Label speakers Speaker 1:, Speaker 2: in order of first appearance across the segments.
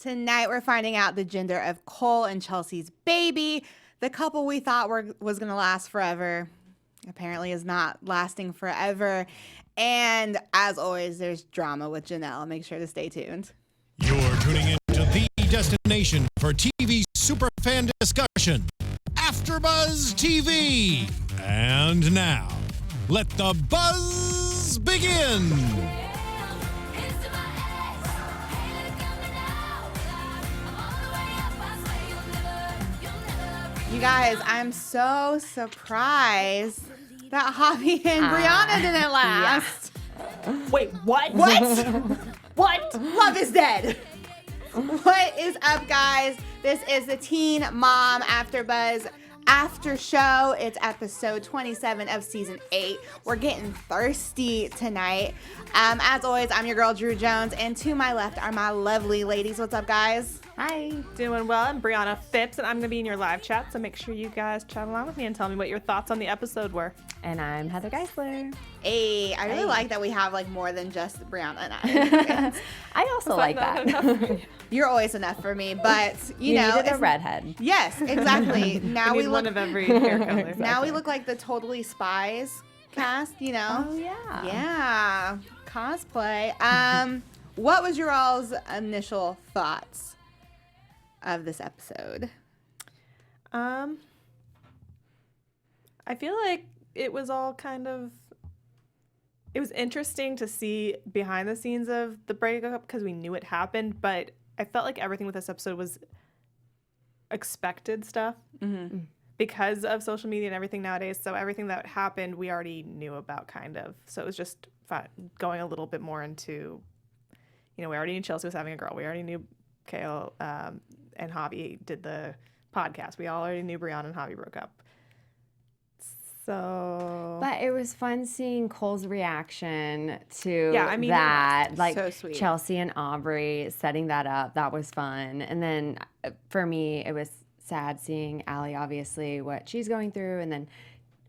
Speaker 1: Tonight, we're finding out the gender of Cole and Chelsea's baby. The couple we thought was going to last forever apparently is not lasting forever. And as always, there's drama with Janelle. Make sure to stay tuned.
Speaker 2: You're tuning into the destination for TV superfan discussion, AfterBuzz TV. And now, let the buzz begin.
Speaker 1: You guys, I'm so surprised that Javi and Briana didn't last.
Speaker 3: Yeah. Wait, what?
Speaker 1: What?
Speaker 3: What?
Speaker 1: Love is dead. What is up, guys? This is the Teen Mom AfterBuzz After Show. It's episode 27 of season 8. We're getting thirsty tonight. As always, I'm your girl, Drew Jones, and to my left are my lovely ladies. What's up, guys?
Speaker 3: Hi. Doing well. I'm Briana Phipps, and I'm going to be in your live chat, so make sure you guys chat along with me and tell me what your thoughts on the episode were.
Speaker 4: And I'm Heather Geisler.
Speaker 1: Hey, I really like that we have like more than just Briana and I.
Speaker 4: I also like that.
Speaker 1: You're always enough for me, but you know,
Speaker 4: needed a redhead.
Speaker 1: Yes, exactly. Now we look
Speaker 3: one of every hair color.
Speaker 1: Now we look like the Totally Spies cast, you know.
Speaker 4: Oh yeah.
Speaker 1: Yeah, cosplay. What was your all's initial thoughts of this episode?
Speaker 3: I feel like it was all kind of, it was interesting to see behind the scenes of the breakup because we knew it happened, but I felt like everything with this episode was expected stuff because of social media and everything nowadays. So everything that happened, we already knew about kind of. So it was just fun going a little bit more into, you know, we already knew Chelsea was having a girl. We already knew Kailyn and Javi did the podcast. We all already knew Briana and Javi broke up. So,
Speaker 4: but it was fun seeing Cole's reaction to
Speaker 3: that.
Speaker 4: Like
Speaker 1: so sweet.
Speaker 4: Chelsea and Aubrey setting that up. That was fun. And then for me, it was sad seeing Allie, obviously, what she's going through, and then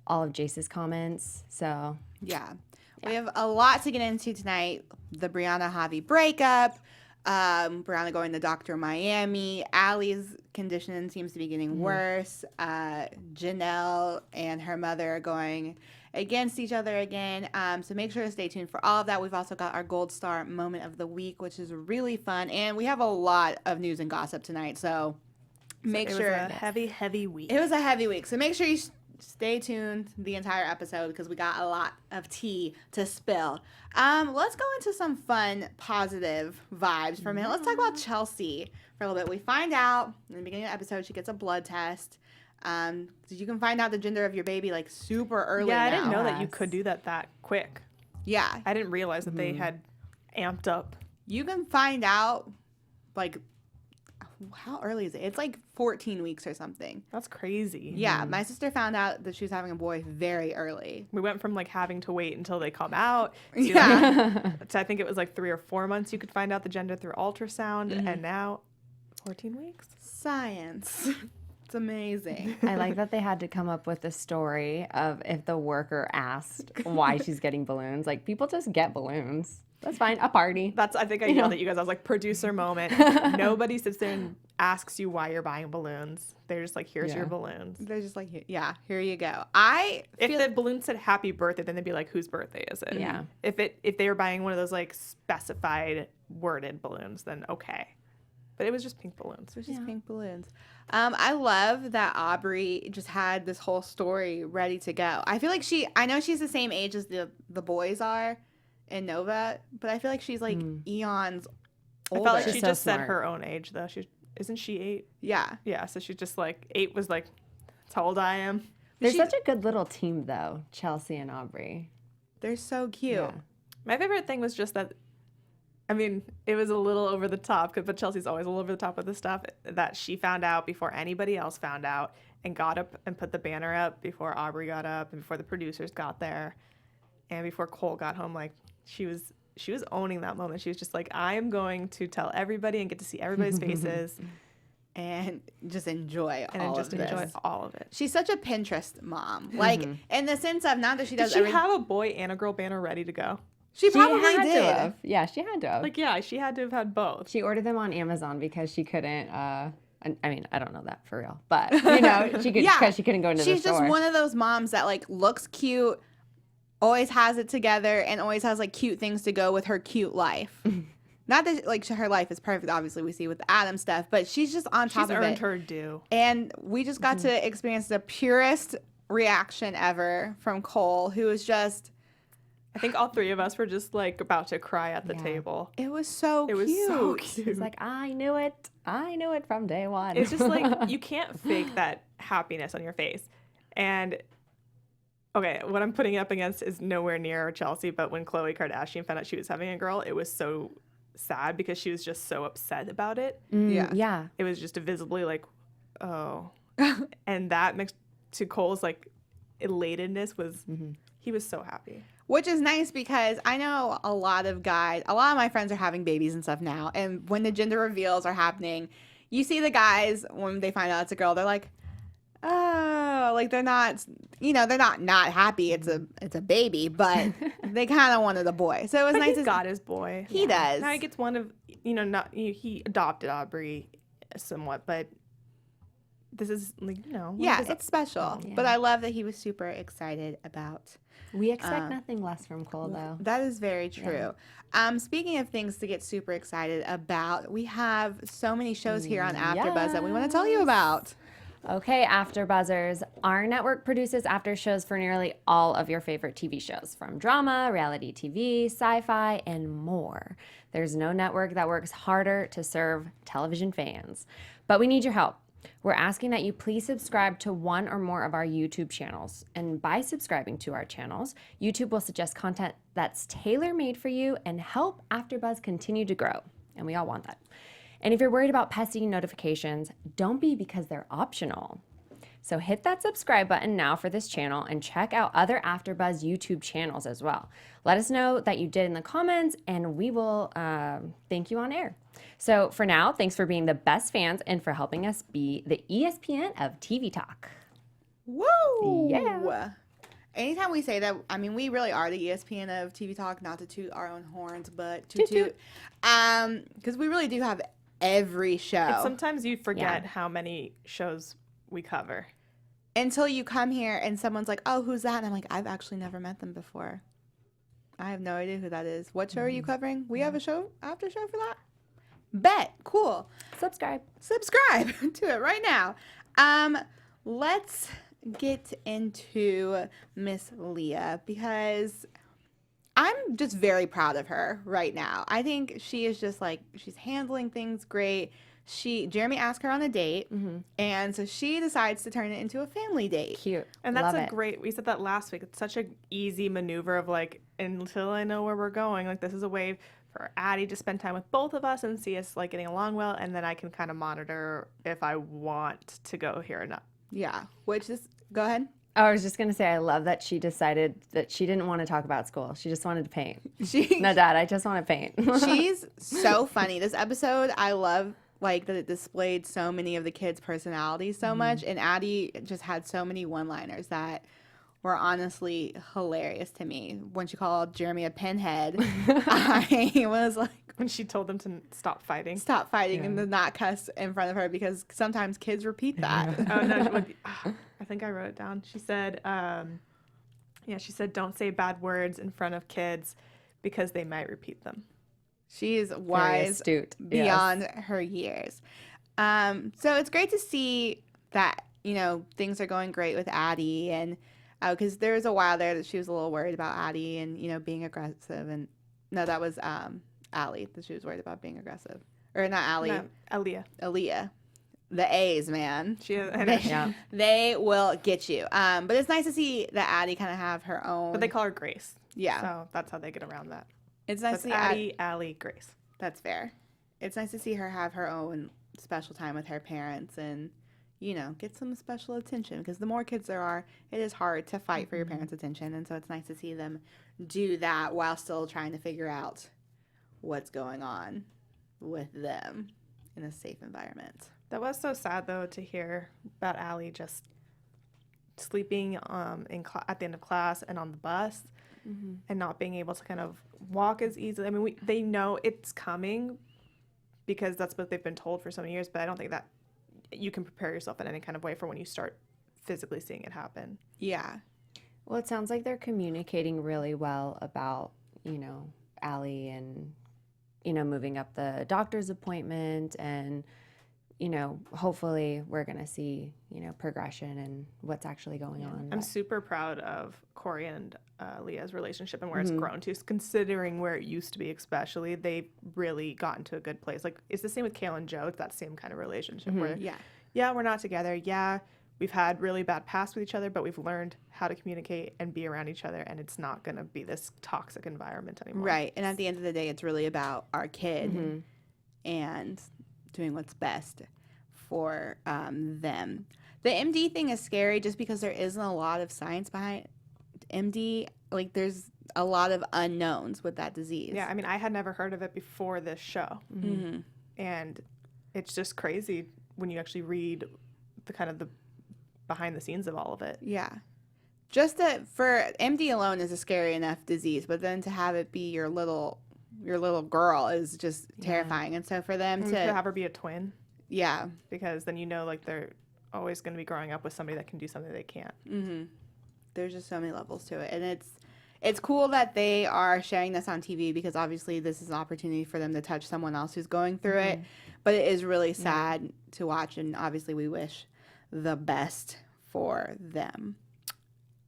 Speaker 4: all of Jace's comments. So,
Speaker 1: yeah. We have a lot to get into tonight. The Briana Javi breakup. Briana going to Dr. Miami. Allie's condition seems to be getting worse. Janelle and her mother are going against each other again. So make sure to stay tuned for all of that. We've also got our Gold Star moment of the week, which is really fun. And we have a lot of news and gossip tonight. So make sure.
Speaker 3: It was a heavy week.
Speaker 1: It was a heavy week. So make sure you stay tuned the entire episode because we got a lot of tea to spill. Let's go into some fun, positive vibes for a minute. Let's talk about Chelsea for a little bit. We find out in the beginning of the episode she gets a blood test. So you can find out the gender of your baby like super early.
Speaker 3: Yeah, I
Speaker 1: now.
Speaker 3: didn't know that you could do that quick.
Speaker 1: Yeah.
Speaker 3: I didn't realize that they had amped up.
Speaker 1: You can find out like how early is it? It's like 14 weeks or something.
Speaker 3: That's crazy.
Speaker 1: Yeah, my sister found out that she was having a boy very early.
Speaker 3: We went from like having to wait until they come out to to I think it was like 3 or 4 months you could find out the gender through ultrasound, and now 14 weeks.
Speaker 1: Science. It's amazing.
Speaker 4: I like that they had to come up with a story of if the worker asked why she's getting balloons. Like, people just get balloons. That's fine. A party.
Speaker 3: I think I yelled at you guys. I was like, producer moment. Nobody sits there and asks you why you're buying balloons. They're just like, here's your balloons.
Speaker 1: They're just like, yeah, here you go.
Speaker 3: If the balloon said happy birthday, then they'd be like, whose birthday is it?
Speaker 4: Yeah.
Speaker 3: If they were buying one of those like specified worded balloons, then okay. But it was just pink balloons.
Speaker 1: It was just pink balloons. I love that Aubrey just had this whole story ready to go. I feel like I know she's the same age as the boys are in Nova, but I feel like she's like eons older.
Speaker 3: I felt like she
Speaker 4: She's so
Speaker 3: just said
Speaker 4: smart.
Speaker 3: her own age though. Isn't she 8?
Speaker 1: Yeah.
Speaker 3: Yeah, so she's just like 8 was like, that's how old I am.
Speaker 4: They're such a good little team, though, Chelsea and Aubrey.
Speaker 1: They're so cute.
Speaker 4: Yeah.
Speaker 3: My favorite thing was just that, I mean, it was a little over the top, but Chelsea's always a little over the top with the stuff, that she found out before anybody else found out and got up and put the banner up before Aubrey got up and before the producers got there and before Cole got home. Like, she was owning that moment. She was just like, I am going to tell everybody and get to see everybody's faces
Speaker 1: and just enjoy all of this. She's such a Pinterest mom. Like, in the sense of not that she does
Speaker 3: Did she have a boy and a girl banner ready to go?
Speaker 1: She probably
Speaker 4: had
Speaker 1: did.
Speaker 4: to have. Yeah, she had to have.
Speaker 3: Like, yeah, she had to have had both.
Speaker 4: She ordered them on Amazon because she couldn't. I mean, I don't know that for real, but you know, she could because she couldn't go into the
Speaker 1: She's
Speaker 4: store.
Speaker 1: just one of those moms that like looks cute, always has it together, and always has like cute things to go with her cute life. Not that like her life is perfect, obviously we see with the Adam stuff, but she's just on top
Speaker 3: She's
Speaker 1: of it.
Speaker 3: earned her due.
Speaker 1: And we just got to experience the purest reaction ever from Cole, who was just.
Speaker 3: I think all three of us were just like about to cry at the table.
Speaker 1: It was so
Speaker 3: It
Speaker 1: cute.
Speaker 3: was so cute.
Speaker 4: He's like, I knew it from day one.
Speaker 3: It's just like you can't fake that happiness on your face. And okay, what I'm putting up against is nowhere near Chelsea, but when Khloe Kardashian found out she was having a girl, it was so sad because she was just so upset about it.
Speaker 4: Yeah.
Speaker 3: It was just visibly like, oh. And that mixed to Cole's like elatedness was he was so happy.
Speaker 1: Which is nice because I know a lot of my friends are having babies and stuff now. And when the gender reveals are happening, you see the guys, when they find out it's a girl, they're like, oh, like they're not, they're not happy. It's a baby, but they kind of wanted a boy. So it was
Speaker 3: But
Speaker 1: nice
Speaker 3: he got his boy.
Speaker 1: He does.
Speaker 3: Now he gets one of, he adopted Aubrey somewhat, but this is like,
Speaker 1: Yeah, it's special.
Speaker 4: Yeah.
Speaker 1: But I love that he was super excited about.
Speaker 4: We expect nothing less from Cole, though.
Speaker 1: That is very true. Speaking of things to get super excited about, we have so many shows here on AfterBuzz that we want to tell you about.
Speaker 4: Okay, AfterBuzzers. Our network produces after shows for nearly all of your favorite TV shows, from drama, reality TV, sci-fi, and more. There's no network that works harder to serve television fans. But we need your help. We're asking that you please subscribe to one or more of our YouTube channels. And by subscribing to our channels, YouTube will suggest content that's tailor-made for you and help AfterBuzz continue to grow. And we all want that. And if you're worried about pesky notifications, don't be, because they're optional. So hit that subscribe button now for this channel and check out other AfterBuzz YouTube channels as well. Let us know that you did in the comments and we will thank you on air. So for now, thanks for being the best fans and for helping us be the ESPN of TV talk.
Speaker 1: Woo!
Speaker 4: Yeah.
Speaker 1: Anytime we say that, I mean, we really are the ESPN of TV talk, not to toot our own horns, but toot. Because we really do have every show.
Speaker 3: And sometimes you forget how many shows we cover.
Speaker 1: Until you come here and someone's like, oh, who's that? And I'm like, I've actually never met them before. I have no idea who that is. What show are you covering? We have a show, after show for that? Bet. Cool.
Speaker 4: Subscribe
Speaker 1: To it right now. Let's get into Miss Leah, because I'm just very proud of her right now. I think she is just like, she's handling things great. Jeremy asked her on a date, and so she decides to turn it into a family date.
Speaker 4: Cute.
Speaker 3: And that's
Speaker 4: Love it.
Speaker 3: great, we said that last week, it's such an easy maneuver of like, until I know where we're going, like this is a way for Addie to spend time with both of us and see us like getting along well, and then I can kind of monitor if I want to go here or not.
Speaker 1: Yeah, which is, go ahead.
Speaker 4: Oh, I was just going to say, I love that she decided that she didn't want to talk about school. She just wanted to paint. No, Dad, I just want to paint.
Speaker 1: She's so funny. This episode, I love like that it displayed so many of the kids' personalities so much, and Addie just had so many one-liners that were honestly hilarious to me. When she called Jeremy a pinhead, I was like,
Speaker 3: When she told them to stop fighting.
Speaker 1: and to not cuss in front of her, because sometimes kids repeat that.
Speaker 3: Oh no, I think I wrote it down. She said, she said, don't say bad words in front of kids because they might repeat them.
Speaker 1: She is wise
Speaker 4: astute.
Speaker 1: beyond her years. So it's great to see that, things are going great with Addie, and because there was a while there that she was a little worried about Addie and, being aggressive. And no, that was Allie that she was worried about being aggressive. Or not Allie.
Speaker 3: No,
Speaker 1: Aaliyah. The A's, man.
Speaker 3: Yeah.
Speaker 1: They will get you. But it's nice to see that Addie kind of have her own.
Speaker 3: But they call her Grace.
Speaker 1: Yeah.
Speaker 3: So that's how they get around that.
Speaker 1: It's nice
Speaker 3: That's
Speaker 1: to see
Speaker 3: Addie, Allie, Grace.
Speaker 1: That's fair. It's nice to see her have her own special time with her parents and, get some special attention. Because the more kids there are, it is hard to fight for your parents' attention. And so it's nice to see them do that while still trying to figure out what's going on with them in a safe environment.
Speaker 3: That was so sad, though, to hear about Allie just sleeping at the end of class and on the bus. and not being able to kind of walk as easily. I mean, they know it's coming because that's what they've been told for so many years, but I don't think that you can prepare yourself in any kind of way for when you start physically seeing it happen.
Speaker 1: Yeah.
Speaker 4: Well, it sounds like they're communicating really well about, Allie and, moving up the doctor's appointment and, hopefully we're going to see, progression and what's actually going on.
Speaker 3: I'm super proud of Corey and Leah's relationship and where it's grown to, considering where it used to be, especially. They've really gotten to a good place. Like, it's the same with Kailyn and Joe. It's that same kind of relationship where, we're not together. Yeah, we've had really bad past with each other, but we've learned how to communicate and be around each other, and it's not going to be this toxic environment anymore.
Speaker 1: Right. And at the end of the day, it's really about our kid and doing what's best for them. The MD thing is scary just because there isn't a lot of science behind MD. Like, there's a lot of unknowns with that disease.
Speaker 3: Yeah, I mean, I had never heard of it before this show. And it's just crazy when you actually read the behind the scenes of all of it.
Speaker 1: Yeah. Just for MD alone is a scary enough disease, but then to have it be your little girl is just terrifying. And so for them to
Speaker 3: have her be a twin.
Speaker 1: Yeah.
Speaker 3: Because then like they're always going to be growing up with somebody that can do something they can't.
Speaker 1: There's just so many levels to it. And it's cool that they are sharing this on TV because obviously this is an opportunity for them to touch someone else who's going through it. But it is really sad to watch, and obviously we wish the best for them.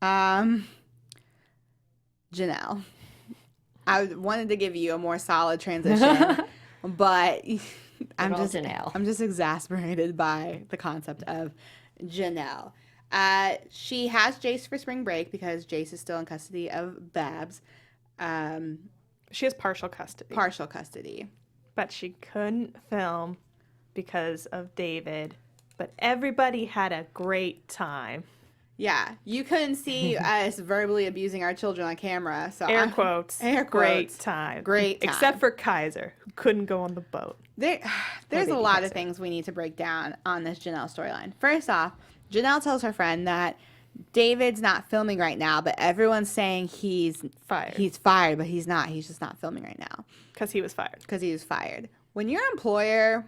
Speaker 1: Janelle, I wanted to give you a more solid transition, but I'm just exasperated by the concept of Janelle. She has Jace for spring break because Jace is still in custody of Babs.
Speaker 3: She has partial custody. But she couldn't film because of David. But everybody had a great time.
Speaker 1: Yeah, you couldn't see us verbally abusing our children on camera. So
Speaker 3: Air quotes.
Speaker 1: Great
Speaker 3: time.
Speaker 1: Great time.
Speaker 3: Except for Kaiser, who couldn't go on the boat.
Speaker 1: There's a lot of things we need to break down on this Janelle storyline. First off, Janelle tells her friend that David's not filming right now, but everyone's saying he's fired. He's fired, but he's not. He's just not filming right now.
Speaker 3: Because he was fired.
Speaker 1: When your employer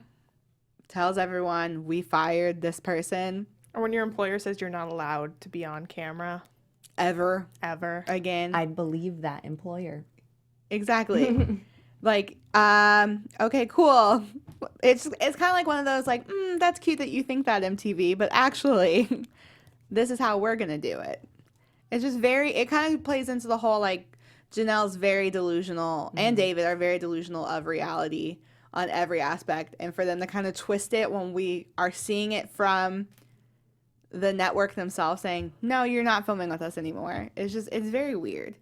Speaker 1: tells everyone we fired this person,
Speaker 3: or when your employer says you're not allowed to be on camera
Speaker 1: ever again,
Speaker 4: I'd believe that employer.
Speaker 1: Exactly. Like, okay, cool. It's kind of like one of those like, that's cute that you think that, MTV, but actually this is how we're gonna do it. It's just it kind of plays into the whole like Janelle's very delusional and David are very delusional of reality on every aspect, and for them to kind of twist it when we are seeing it from the network themselves saying, no, you're not filming with us anymore. It's very weird.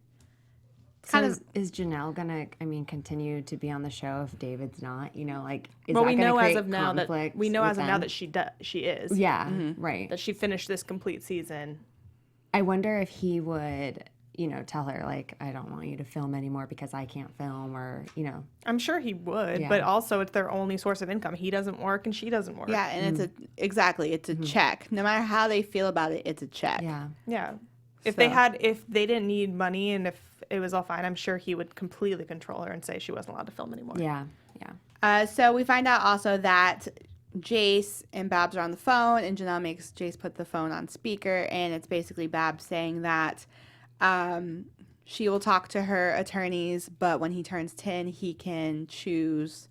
Speaker 4: Is Janelle gonna, continue to be on the show if David's not? Is
Speaker 3: we know as of now
Speaker 4: that
Speaker 3: she is.
Speaker 4: Yeah, right.
Speaker 3: That she finished this complete season.
Speaker 4: I wonder if he would, tell her like, I don't want you to film anymore because I can't film, or
Speaker 3: I'm sure he would, but also it's their only source of income. He doesn't work and she doesn't work.
Speaker 1: Yeah, and it's a check. No matter how they feel about it, it's a check.
Speaker 3: Yeah. If they didn't need money and if it was all fine, I'm sure he would completely control her and say she wasn't allowed to film anymore.
Speaker 4: Yeah.
Speaker 1: So we find out also that Jace and Babs are on the phone, and Janelle makes Jace put the phone on speaker, and it's basically Babs saying that she will talk to her attorneys, but when he turns 10, he can choose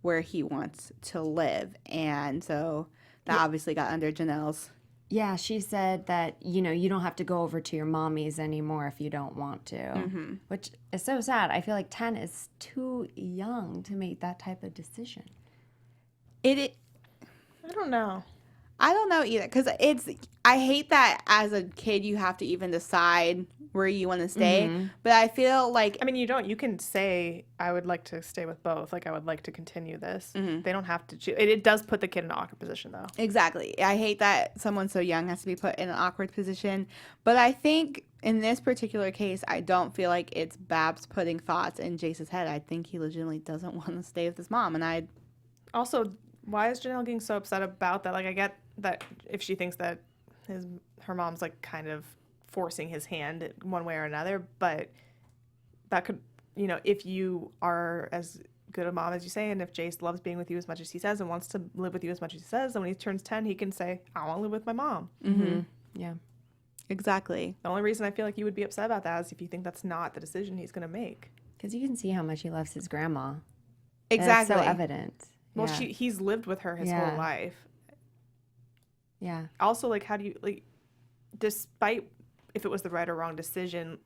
Speaker 1: where he wants to live. And so that obviously got under Janelle's.
Speaker 4: Yeah, she said that, you don't have to go over to your mommy's anymore if you don't want to, which is so sad. I feel like 10 is too young to make that type of decision.
Speaker 1: I
Speaker 3: don't know.
Speaker 1: I don't know either, because I hate that as a kid you have to even decide where you want to stay, but I feel like...
Speaker 3: you can say, I would like to stay with both, like I would like to continue this. They don't have to choose. It does put the kid in an awkward position, though.
Speaker 1: Exactly. I hate that someone so young has to be put in an awkward position, but I think in this particular case, I don't feel like it's Babs putting thoughts in Jace's head. I think he legitimately doesn't want to stay with his mom, and
Speaker 3: Also, why is Janelle getting so upset about that? Like, I get that if she thinks that her mom's like kind of forcing his hand one way or another, but that could, if you are as good a mom as you say, and if Jace loves being with you as much as he says and wants to live with you as much as he says, and when he turns 10, he can say, I want to live with my mom.
Speaker 1: Mm-hmm.
Speaker 4: Yeah.
Speaker 1: Exactly.
Speaker 3: The only reason I feel like you would be upset about that is if you think that's not the decision he's going to make.
Speaker 4: Because you can see how much he loves his grandma.
Speaker 1: Exactly.
Speaker 4: It's so evident.
Speaker 3: Well,
Speaker 4: Yeah.
Speaker 3: he's lived with her his
Speaker 4: Yeah.
Speaker 3: whole life.
Speaker 4: Yeah.
Speaker 3: Also, like, how do you, like, despite if it was the right or wrong decision,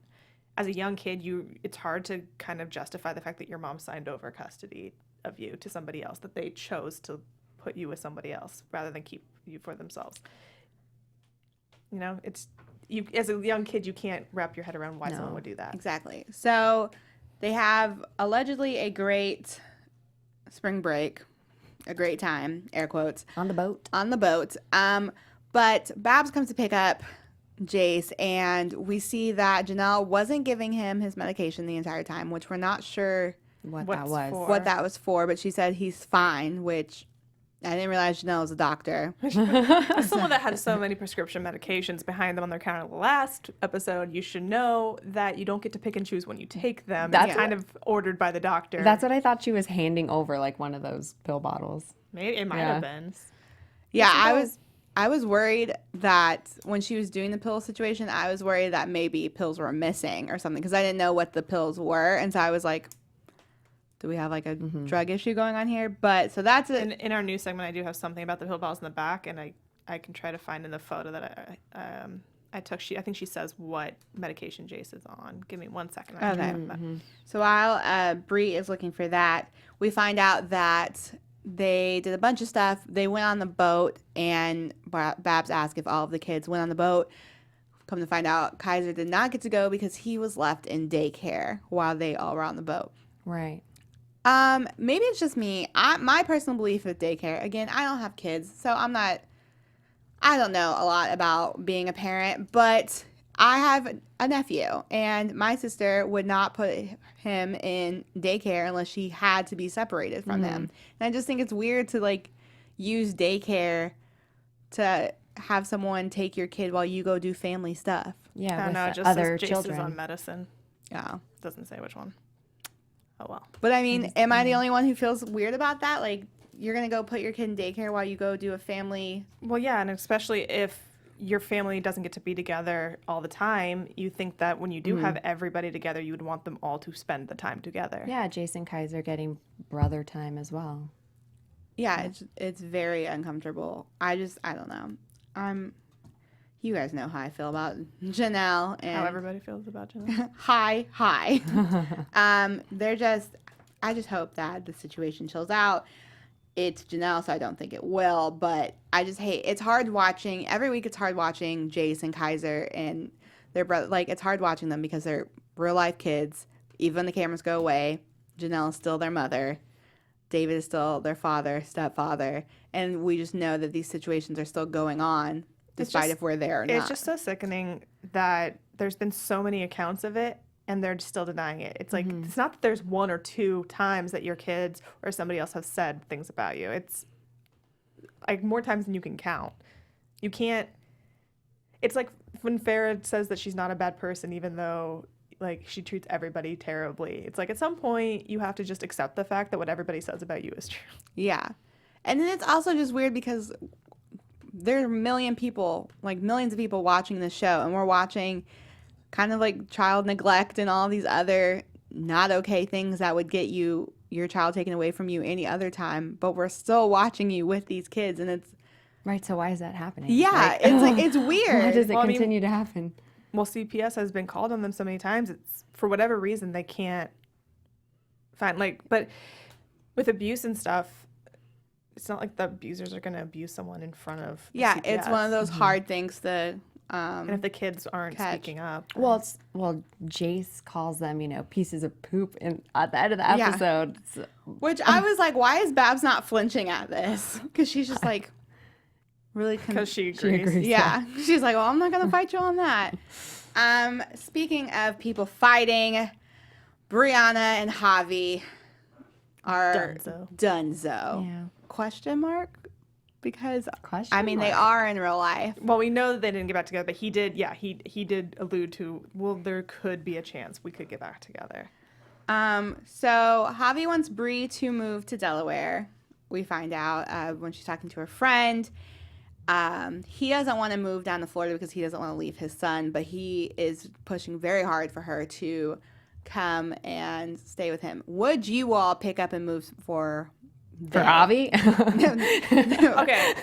Speaker 3: as a young kid, it's hard to kind of justify the fact that your mom signed over custody of you to somebody else, that they chose to put you with somebody else rather than keep you for themselves. It's you as a young kid, you can't wrap your head around why someone would do that.
Speaker 1: Exactly. So they have allegedly a great spring break, a great time, air quotes,
Speaker 4: On the boat.
Speaker 1: on the boat. But Babs comes to pick up Jace, and we see that Janelle wasn't giving him his medication the entire time, which we're not sure
Speaker 4: What
Speaker 3: What's
Speaker 4: that was.
Speaker 3: for.
Speaker 1: what that was for, but she said he's fine, which I didn't realize Janelle was a doctor.
Speaker 3: As someone that had so many prescription medications behind them on their counter the last episode, you should know that you don't get to pick and choose when you take them.
Speaker 4: That's
Speaker 3: It's kind of ordered by the doctor.
Speaker 4: That's what I thought she was handing over, like one of those pill bottles.
Speaker 3: Maybe it might
Speaker 4: Yeah.
Speaker 3: have been.
Speaker 1: Yeah, I was worried that when she was doing the pill situation, I was worried that maybe pills were missing or something because I didn't know what the pills were, and so I was like, do we have like a drug issue going on here? But so that's it.
Speaker 3: In our news segment, I do have something about the pill bottles in the back, and I can try to find in the photo that I took. I think she says what medication Jace is on. Give me 1 second.
Speaker 1: Okay. So while Bree is looking for that, we find out that they did a bunch of stuff. They went on the boat, and Babs asked if all of the kids went on the boat. Come to find out, Kaiser did not get to go because he was left in daycare while they all were on the boat.
Speaker 4: Right.
Speaker 1: Maybe it's just me. My personal belief with daycare, again, I don't have kids, so I don't know a lot about being a parent, but I have a nephew, and my sister would not put him in daycare unless she had to be separated from him. And I just think it's weird to like use daycare to have someone take your kid while you go do family stuff.
Speaker 4: Yeah.
Speaker 3: I don't
Speaker 4: With
Speaker 3: know. It
Speaker 4: the
Speaker 3: just
Speaker 4: other
Speaker 3: says Jace
Speaker 4: children.
Speaker 3: is on medicine.
Speaker 1: Yeah.
Speaker 3: Doesn't say which one. Oh well.
Speaker 1: But I mean, am I the only one who feels weird about that? Like, you're going to go put your kid in daycare while you go do a family.
Speaker 3: Well, yeah, and especially if your family doesn't get to be together all the time, you think that when you do have everybody together, you would want them all to spend the time together.
Speaker 4: Yeah, Jason Kaiser getting brother time as well.
Speaker 1: Yeah, it's very uncomfortable. I don't know. You guys know how I feel about Janelle and
Speaker 3: How everybody feels about Janelle.
Speaker 1: hi. I just hope that the situation chills out. It's Janelle, so I don't think it will, but I just hate, it's hard watching, every week it's hard watching Jace and Kaiser and their brother, like, it's hard watching them because they're real life kids. Even when the cameras go away, Janelle is still their mother. David is still their father, stepfather, and we just know that these situations are still going on, despite if we're there or not.
Speaker 3: It's just so sickening that there's been so many accounts of it, and they're still denying it. It's like, it's not that there's 1 or 2 times that your kids or somebody else have said things about you. It's like more times than you can count. You can't, it's like when Farrah says that she's not a bad person, even though like she treats everybody terribly. It's like at some point you have to just accept the fact that what everybody says about you is true.
Speaker 1: Yeah. And then it's also just weird because there are millions of people watching this show, and we're watching kind of like child neglect and all these other not okay things that would get your child taken away from you any other time, but we're still watching you with these kids, and it's
Speaker 4: Right, so why is that happening?
Speaker 1: yeah, it's weird.
Speaker 4: Why does it
Speaker 3: Well, I mean-
Speaker 4: continue to happen?
Speaker 3: Well, CPS has been called on them so many times. It's for whatever reason they can't find but with abuse and stuff, it's not like the abusers are going to abuse someone in front of the
Speaker 1: Yeah,
Speaker 3: CPS.
Speaker 1: it's one of those hard things to
Speaker 3: And if the kids aren't
Speaker 1: catch.
Speaker 3: speaking up,
Speaker 4: Well, Jace calls them, pieces of poop at the end of the
Speaker 1: Yeah.
Speaker 4: episode. So-
Speaker 1: which I was like, why is Babs not flinching at this? Because she's just like really
Speaker 3: because she
Speaker 4: She
Speaker 3: agrees.
Speaker 4: agrees.
Speaker 1: yeah. She's like, well, I'm not gonna fight you on that. Speaking of people fighting, Briana and Javi are
Speaker 3: Dunzo.
Speaker 1: Dunzo.
Speaker 4: Yeah.
Speaker 1: Question mark? Because,
Speaker 4: Question
Speaker 1: I mean, they
Speaker 4: mark.
Speaker 1: are in real life.
Speaker 3: Well, we know that they didn't get back together, but he did. Yeah, he did allude to, well, there could be a chance we could get back together.
Speaker 1: So Javi wants Bree to move to Delaware. We find out when she's talking to her friend. He doesn't want to move down to Florida because he doesn't want to leave his son, but he is pushing very hard for her to come and stay with him. Would you all pick up and move for
Speaker 4: Javi?
Speaker 3: Okay.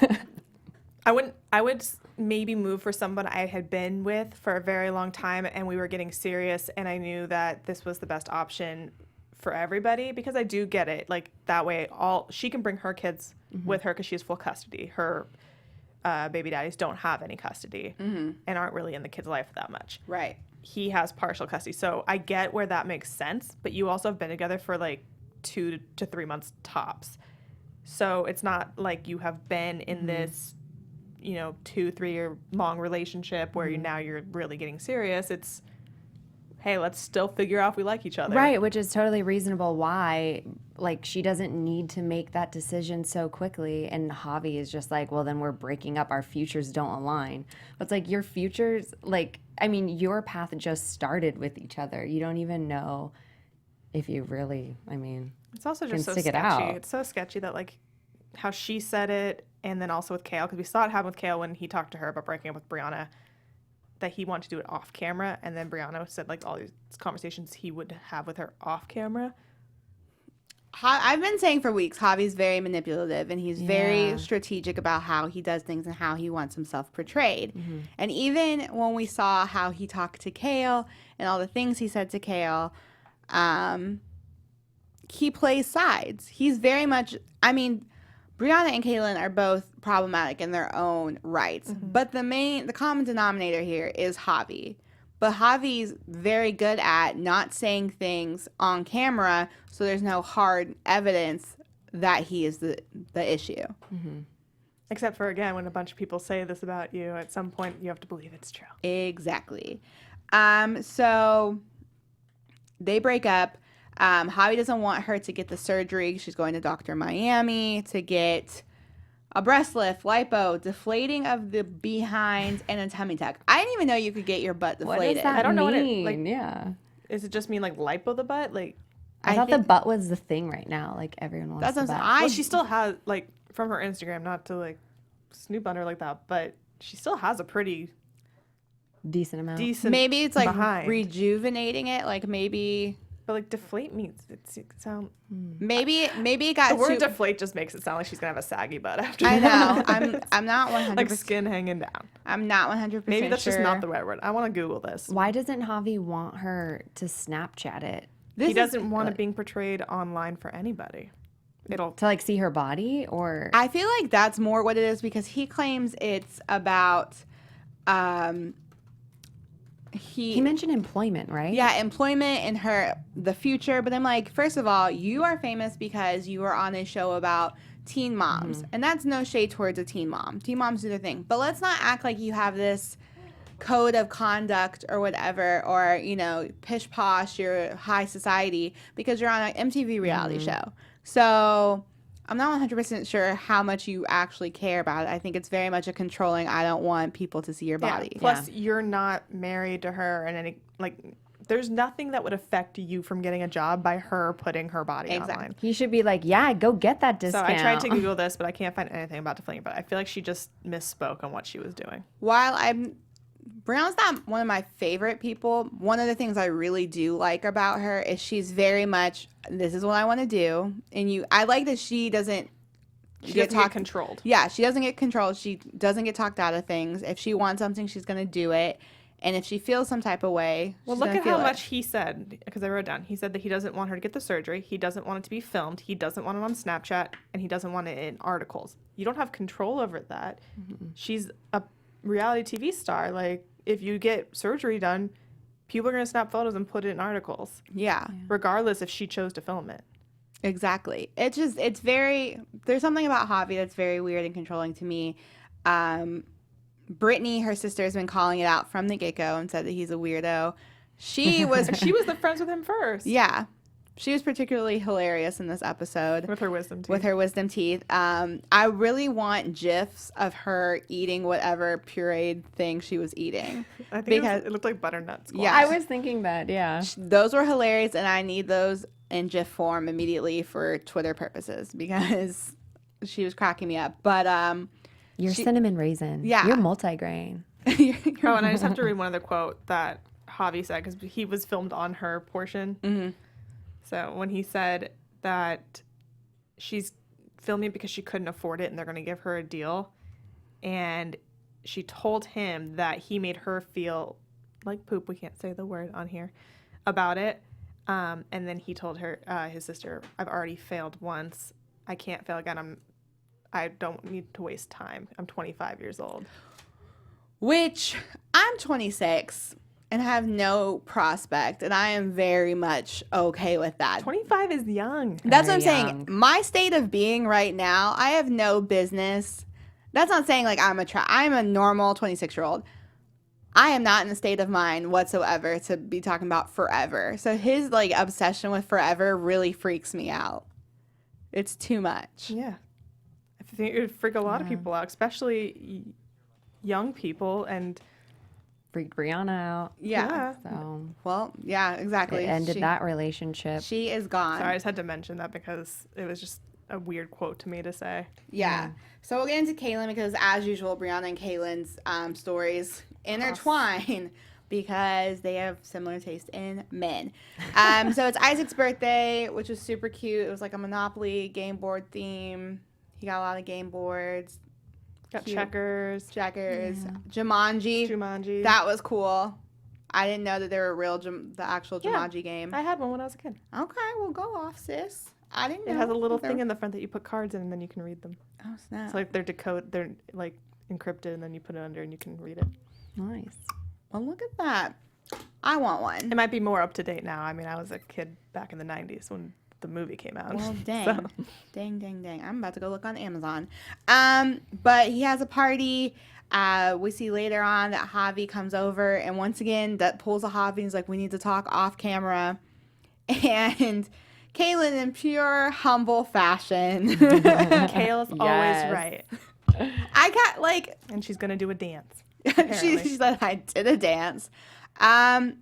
Speaker 3: I would maybe move for someone I had been with for a very long time and we were getting serious and I knew that this was the best option for everybody because I do get it. Like that way she can bring her kids with her because she has full custody. Her baby daddies don't have any custody and aren't really in the kid's life that much.
Speaker 1: Right.
Speaker 3: He has partial custody. So I get where that makes sense, but you also have been together for like 2 to 3 months tops. So it's not like you have been in this, 2-3 year long relationship where now you're really getting serious. It's, hey, let's still figure out if we like each other.
Speaker 4: Right, which is totally reasonable why, like, she doesn't need to make that decision so quickly. And Javi is just like, well, then we're breaking up. Our futures don't align. But it's like your futures, like, I mean, your path just started with each other. You don't even know if you really, I mean,
Speaker 3: It's also
Speaker 4: can
Speaker 3: just so
Speaker 4: stick it
Speaker 3: sketchy.
Speaker 4: out.
Speaker 3: It's so sketchy that, like, how she said it, and then also with Kale, because we saw it happen with Kale when he talked to her about breaking up with Brianna, that he wanted to do it off camera, and then Brianna said, like, all these conversations he would have with her off camera.
Speaker 1: I've been saying for weeks, Javi's very manipulative and he's
Speaker 4: Yeah.
Speaker 1: very strategic about how he does things and how he wants himself portrayed. And even when we saw how he talked to Kale and all the things he said to Kale, he plays sides. He's very much, I mean, Brianna and Kailyn are both problematic in their own rights. But the common denominator here is Javi. But Javi's very good at not saying things on camera, so there's no hard evidence that he is the issue.
Speaker 3: Except for, again, when a bunch of people say this about you, at some point you have to believe it's true.
Speaker 1: Exactly. So they break up. Javi doesn't want her to get the surgery. She's going to Dr. Miami to get a breast lift, lipo, deflating of the behind, and a tummy tuck. I didn't even know you could get your butt deflated.
Speaker 4: what does that
Speaker 3: I don't know what it,
Speaker 4: mean?
Speaker 3: like-
Speaker 4: Yeah.
Speaker 3: Does it just mean, like, lipo the butt? Like,
Speaker 4: I thought
Speaker 1: think
Speaker 4: the butt was the thing right now. Like, everyone wants
Speaker 1: That's
Speaker 4: the
Speaker 1: what I'm
Speaker 4: butt.
Speaker 1: saying.
Speaker 3: well, she still has, like, from her Instagram, not to, like, snoop on her like that, but she still has a pretty
Speaker 4: Decent amount.
Speaker 3: decent
Speaker 1: Maybe it's like
Speaker 3: behind.
Speaker 1: rejuvenating it. Like maybe
Speaker 3: But, like, deflate means it sound...
Speaker 1: it got
Speaker 3: The word
Speaker 1: too.
Speaker 3: deflate just makes it sound like she's going to have a saggy butt after
Speaker 1: I
Speaker 3: that.
Speaker 1: know. I'm not 100%.
Speaker 3: Like, skin hanging down.
Speaker 1: I'm not 100%.
Speaker 3: Maybe that's
Speaker 1: sure.
Speaker 3: just not the right word. I want to Google this.
Speaker 4: Why doesn't Javi want her to Snapchat it?
Speaker 3: He doesn't want it being portrayed online for anybody. It'll...
Speaker 4: To, like, see her body? Or
Speaker 1: I feel like that's more what it is because he claims it's about.
Speaker 4: he mentioned employment, right?
Speaker 1: Yeah, employment and the future. But I'm like, first of all, you are famous because you were on a show about teen moms. And that's no shade towards a teen mom. Teen moms do their thing. But let's not act like you have this code of conduct or whatever, or, pish posh, you're high society because you're on an MTV reality show. So I'm not 100% sure how much you actually care about it. I think it's very much a controlling, I don't want people to see your body.
Speaker 3: Plus, you're not married to her, and any there's nothing that would affect you from getting a job by her putting her body online.
Speaker 4: He should be like, yeah, go get that
Speaker 3: So
Speaker 4: discount.
Speaker 3: I tried to Google this, but I can't find anything about deflating. But I feel like she just misspoke on what she was doing.
Speaker 1: While Brianna's not one of my favorite people, one of the things I really do like about her is she's very much, this is what I want to do. And I like that she doesn't
Speaker 3: Get controlled.
Speaker 1: Yeah, she doesn't get controlled. She doesn't get talked out of things. If she wants something, she's going to do it. And if she feels some type of way,
Speaker 3: Well,
Speaker 1: she's
Speaker 3: look
Speaker 1: gonna
Speaker 3: at how
Speaker 1: feel it.
Speaker 3: much he said, because I wrote down. He said that he doesn't want her to get the surgery. He doesn't want it to be filmed. He doesn't want it on Snapchat. And he doesn't want it in articles. You don't have control over that. She's a reality TV star. Like, if you get surgery done, people are going to snap photos and put it in articles,
Speaker 1: Yeah,
Speaker 3: regardless if she chose to film it.
Speaker 1: exactly. It's very, there's something about Javi that's very weird and controlling to me. Brittany, her sister, has been calling it out from the get-go and said that he's a weirdo. She was
Speaker 3: She was the friends with him first.
Speaker 1: Yeah. She was particularly hilarious in this episode.
Speaker 3: With her wisdom teeth.
Speaker 1: With her wisdom teeth. I really want GIFs of her eating whatever pureed thing she was eating.
Speaker 3: I think it looked like butternut squash.
Speaker 1: Yeah.
Speaker 4: I was thinking that, yeah.
Speaker 1: Those were hilarious, and I need those in GIF form immediately for Twitter purposes because she was cracking me up. But
Speaker 4: You're cinnamon raisin.
Speaker 1: Yeah.
Speaker 4: You're multigrain.
Speaker 3: Oh, and I just have to read one other quote that Javi said because he was filmed on her portion.
Speaker 1: Mm-hmm.
Speaker 3: So when he said that she's filming because she couldn't afford it and they're going to give her a deal, and she told him that he made her feel like poop, we can't say the word on here, about it. And then he told her, his sister, I've already failed once. I can't fail again. I don't need to waste time. I'm 25 years old.
Speaker 1: Which I'm 26 and have no prospect, and I am very much okay with that.
Speaker 3: 25 is young.
Speaker 1: That's what I'm
Speaker 4: Very
Speaker 1: saying.
Speaker 4: young.
Speaker 1: My state of being right now, I have no business. That's not saying like I'm a normal 26-year-old. I am not in a state of mind whatsoever to be talking about forever. So his like obsession with forever really freaks me out. It's too much.
Speaker 3: Yeah. I think it would freak a lot of people out, especially young people. And
Speaker 4: Freaked Brianna out.
Speaker 1: Yeah.
Speaker 4: So
Speaker 1: Well, yeah, exactly.
Speaker 4: it ended that relationship.
Speaker 1: She is gone.
Speaker 3: sorry, I just had to mention that because it was just a weird quote to me to say.
Speaker 1: Yeah. So we'll get into Kailyn because, as usual, Briana and Kailyn's stories intertwine because they have similar taste in men. So it's Isaac's birthday, which was super cute. It was like a Monopoly game board theme. He got a lot of game boards.
Speaker 3: Got
Speaker 1: Cute.
Speaker 3: checkers,
Speaker 1: Jumanji. That was cool. I didn't know that they were real, the actual Jumanji game.
Speaker 3: I had one when I was a kid.
Speaker 1: Okay, well, go off, sis. I didn't know.
Speaker 3: It has a little
Speaker 1: that
Speaker 3: thing
Speaker 1: they
Speaker 3: in the front that you put cards in and then you can read them.
Speaker 1: Oh, snap.
Speaker 3: It's like they're like encrypted and then you put it under and you can read it.
Speaker 4: Nice.
Speaker 1: Well, look at that. I want one.
Speaker 3: It might be more up to date now. I mean, I was a kid back in the 90s when the movie came out.
Speaker 1: Well, dang.
Speaker 3: So-
Speaker 1: Dang. I'm about to go look on Amazon. But he has a party. We see later on that Javi comes over, and once again, that pulls a Javi and is like, we need to talk off camera. And Kailyn, in pure humble fashion.
Speaker 3: Kale's always right.
Speaker 1: I got, like,
Speaker 3: And she's going to do a dance.
Speaker 1: she said, I did a dance.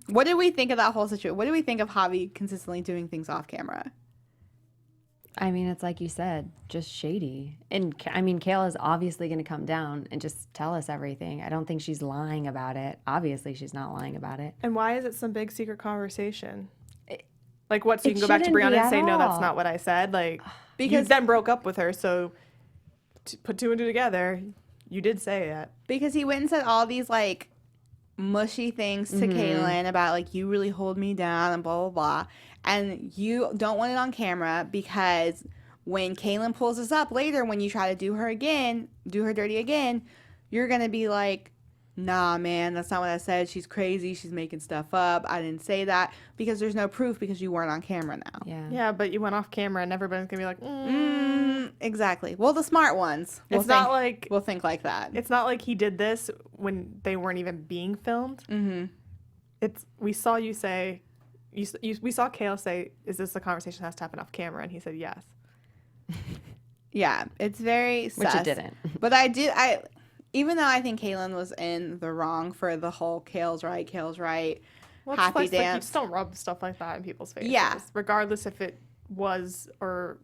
Speaker 1: What did we think of that whole situation? What did we think of Javi consistently doing things off camera?
Speaker 4: I mean, it's like you said, just shady. And I mean, Kayla is obviously going to come down and just tell us everything. I don't think she's lying about it. Obviously, she's not lying about it.
Speaker 3: And why is it some big secret conversation? Like what? So you
Speaker 4: It
Speaker 3: can go back to
Speaker 4: shouldn't be
Speaker 3: Brianna and
Speaker 4: at
Speaker 3: say, no, that's
Speaker 4: all.
Speaker 3: not what I said. Like,
Speaker 1: Because-
Speaker 3: you then broke up with her. So to put two and two together, you did say that.
Speaker 1: Because he went and said all these, like, mushy things to Kailyn about, like, you really hold me down and blah, blah, blah. And you don't want it on camera because when Kailyn pulls this up later, when you try to do her dirty again, you're going to be like, nah, man, that's not what I said. She's crazy. She's making stuff up. I didn't say that because there's no proof because you weren't on camera now.
Speaker 4: Yeah.
Speaker 3: Yeah, but you went off camera and everybody's going to be like,
Speaker 1: Exactly. Well, the smart ones.
Speaker 3: It's not like
Speaker 1: We'll think like that.
Speaker 3: It's not like he did this when they weren't even being filmed. Mm-hmm. We saw you say, we saw Kale say, "Is this a conversation that has to happen off camera?" And he said yes.
Speaker 1: Yeah, it's very sus.
Speaker 4: Which it didn't.
Speaker 1: But even though I think Kailyn was in the wrong for the whole Kale's right,
Speaker 3: Well, it's
Speaker 1: happy
Speaker 3: like, you
Speaker 1: dance.
Speaker 3: just don't rub stuff like that in people's faces.
Speaker 1: Yeah.
Speaker 3: Regardless if it was or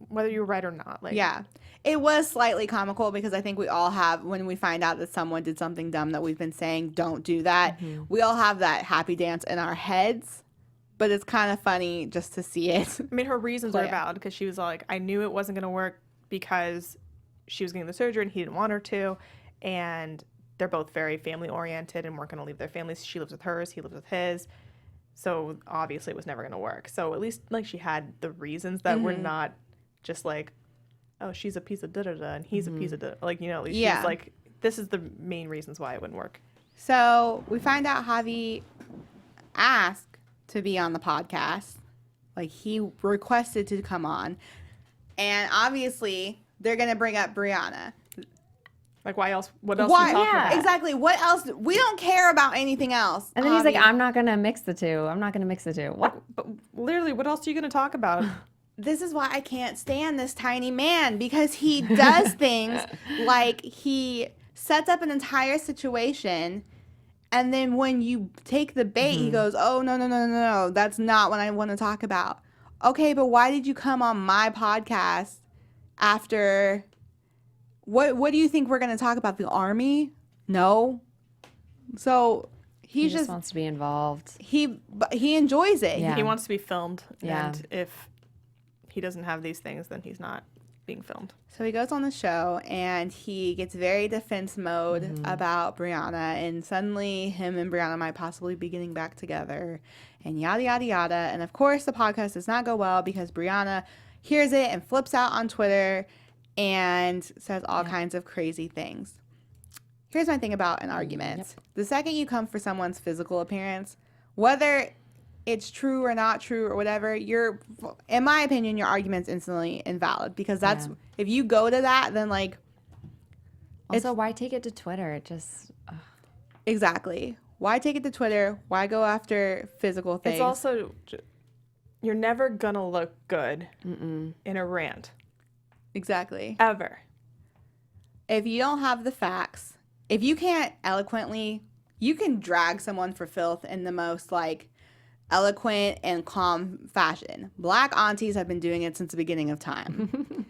Speaker 3: whether you're right or not. Like,
Speaker 1: Yeah. It was slightly comical because I think we all have, when we find out that someone did something dumb that we've been saying, don't do that, we all have that happy dance in our heads. But it's kind of funny just to see it.
Speaker 3: I mean, her reasons
Speaker 1: Play
Speaker 3: are
Speaker 1: out.
Speaker 3: valid because she was like, I knew it wasn't going to work because she was getting the surgery and he didn't want her to. And they're both very family oriented and weren't going to leave their families. She lives with hers, he lives with his. So obviously it was never going to work. So at least like she had the reasons that were not just like, oh, she's a piece of da-da-da and he's a piece of da. Like, you know, at least
Speaker 1: Yeah.
Speaker 3: she's like, this is the main reasons why it wouldn't work.
Speaker 1: So we find out Javi asked to be on the podcast. Like, he requested to come on. And obviously, they're going to bring up Briana.
Speaker 3: Like, why else? What else are you talking about?
Speaker 1: Exactly. What else? We don't care about anything else.
Speaker 4: And then he's like, I'm not going to mix the two. I'm not going to mix the two. What?
Speaker 3: But literally, what else are you going to talk about?
Speaker 1: This is why I can't stand this tiny man, because he does things like he sets up an entire situation, and then when you take the bait, he goes, oh, no, that's not what I want to talk about. Okay, but why did you come on my podcast after... What do you think we're going to talk about? The army? No. So
Speaker 4: He just wants to be involved.
Speaker 1: He enjoys it.
Speaker 4: Yeah.
Speaker 3: He wants to be filmed.
Speaker 4: Yeah.
Speaker 3: And if he doesn't have these things, then he's not being filmed.
Speaker 1: So he goes on the show and he gets very defense mode about Brianna, and suddenly him and Brianna might possibly be getting back together and yada, yada, yada. And of course the podcast does not go well because Brianna hears it and flips out on Twitter and says all kinds of crazy things. Here's my thing about an argument.
Speaker 4: Yep.
Speaker 1: The second you come for someone's physical appearance, whether it's true or not true or whatever, in my opinion, your argument's instantly invalid, because that's, if you go to that, then like...
Speaker 4: Also, why take it to Twitter? It just...
Speaker 1: Exactly. Why take it to Twitter? Why go after physical things?
Speaker 3: It's also... You're never going to look good in a rant.
Speaker 1: Exactly.
Speaker 3: Ever.
Speaker 1: If you don't have the facts, if you can't eloquently, you can drag someone for filth in the most like eloquent and calm fashion. Black aunties have been doing it since the beginning of time.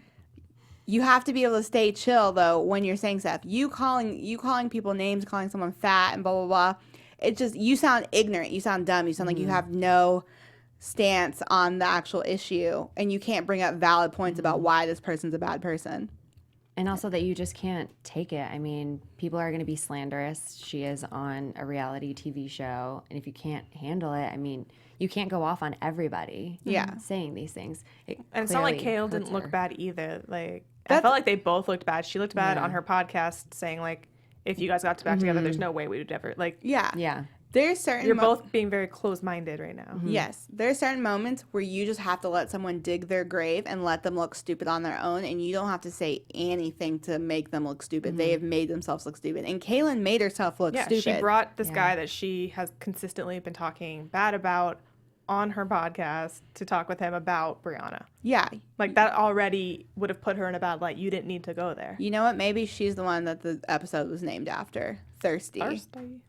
Speaker 1: You have to be able to stay chill though when you're saying stuff. You calling people names, calling someone fat and blah blah blah. It just, you sound ignorant, you sound dumb, you sound like you have no stance on the actual issue, and you can't bring up valid points about why this person's a bad person.
Speaker 4: And also that you just can't take it. I mean, people are going to be slanderous. She is on a reality TV show. And if you can't handle it, I mean, you can't go off on everybody saying these things.
Speaker 3: And it's not like Kailyn didn't look bad either. Like, I felt like they both looked bad. She looked bad on her podcast saying, like, if you guys got back together, there's no way we would ever, like...
Speaker 1: Yeah. There's certain...
Speaker 3: You're both being very close-minded right now.
Speaker 1: Yes. There's certain moments where you just have to let someone dig their grave and let them look stupid on their own, and you don't have to say anything to make them look stupid. They have made themselves look stupid. And Kailyn made herself look stupid.
Speaker 3: She brought this guy that she has consistently been talking bad about on her podcast to talk with him about Brianna.
Speaker 1: Yeah.
Speaker 3: Like, that already would have put her in a bad light. You didn't need to go there.
Speaker 1: You know what? Maybe she's the one that the episode was named after. Thirsty.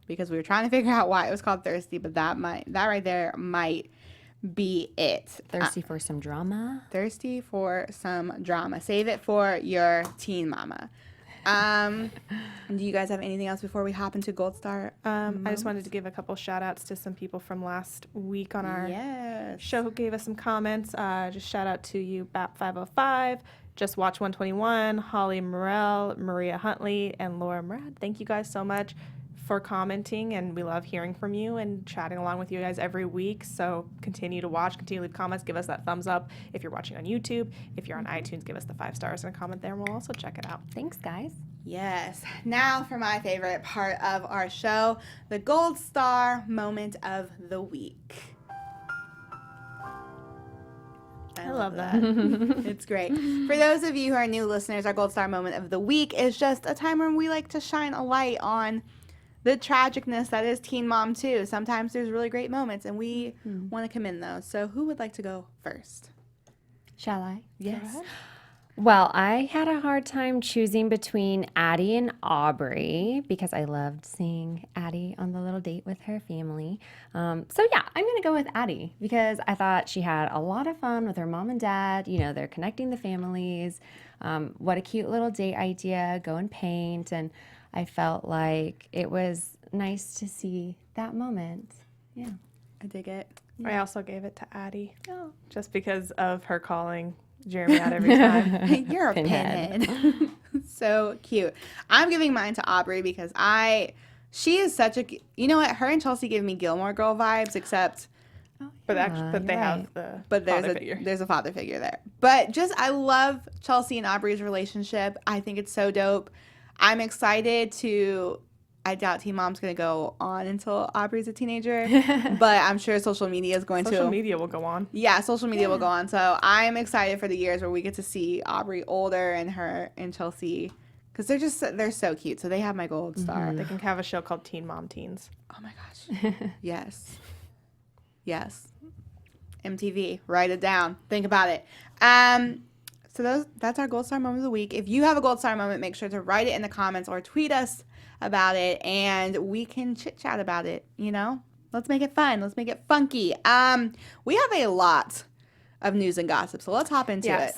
Speaker 1: Because we were trying to figure out why it was called Thirsty, but that right there might be it.
Speaker 4: Thirsty for some drama?
Speaker 1: Thirsty for some drama. Save it for your teen mama. Do you guys have anything else before we hop into Gold Star?
Speaker 3: I just wanted to give a couple shout outs to some people from last week on our show who gave us some comments. Just shout out to you, BAP505, Just Watch 121, Holly Morell, Maria Huntley, and Laura Murad. Thank you guys so much for commenting, and we love hearing from you and chatting along with you guys every week. So continue to watch, continue to leave comments, give us that thumbs up if you're watching on YouTube. If you're on iTunes, give us the 5 stars and a comment there, and we'll also check it out.
Speaker 4: Thanks, guys.
Speaker 1: Yes. Now for my favorite part of our show, the Gold Star moment of the week.
Speaker 3: I love that.
Speaker 1: It's great. For those of you who are new listeners, our Gold Star moment of the week is just a time when we like to shine a light on the tragicness that is teen mom too. Sometimes there's really great moments, and we want to commend those. So who would like to go first?
Speaker 4: Shall I?
Speaker 1: Yes.
Speaker 4: Well, I had a hard time choosing between Addie and Aubrey because I loved seeing Addie on the little date with her family. So yeah, I'm going to go with Addie because I thought she had a lot of fun with her mom and dad. You know, they're connecting the families. What a cute little date idea, go and paint. And I felt like it was nice to see that moment. Yeah.
Speaker 1: I dig it.
Speaker 3: I also gave it to Addie just because of her calling Jeremy out every time.
Speaker 1: You're a pinhead. So cute. I'm giving mine to Aubrey because she is such a, you know what, her and Chelsea give me Gilmore Girl vibes, except
Speaker 3: But they have the father figure.
Speaker 1: There's a father figure there. But just, I love Chelsea and Aubrey's relationship. I think it's so dope. I'm excited I doubt Teen Mom's going to go on until Aubrey's a teenager, but I'm sure social media is going to.
Speaker 3: Social media will go on.
Speaker 1: Yeah, social media will go on. So I'm excited for the years where we get to see Aubrey older and her and Chelsea Because they're so cute. So they have my gold star.
Speaker 3: They can have a show called Teen Mom Teens.
Speaker 1: Oh my gosh. Yes. Yes. MTV. Write it down. Think about it. So that's our gold star moment of the week. If you have a gold star moment, make sure to write it in the comments or tweet us about it, and we can chit chat about it. Let's make it fun. Let's make it funky. We have a lot of news and gossip, so let's hop into it.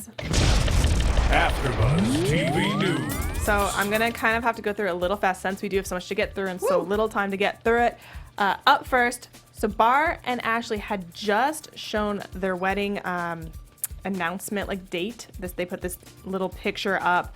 Speaker 2: AfterBuzz TV News.
Speaker 3: So I'm going to kind of have to go through it a little fast since we do have so much to get through and so little time to get through it. Up first, so Bar and Ashley had just shown their wedding announcement, date. They put this little picture up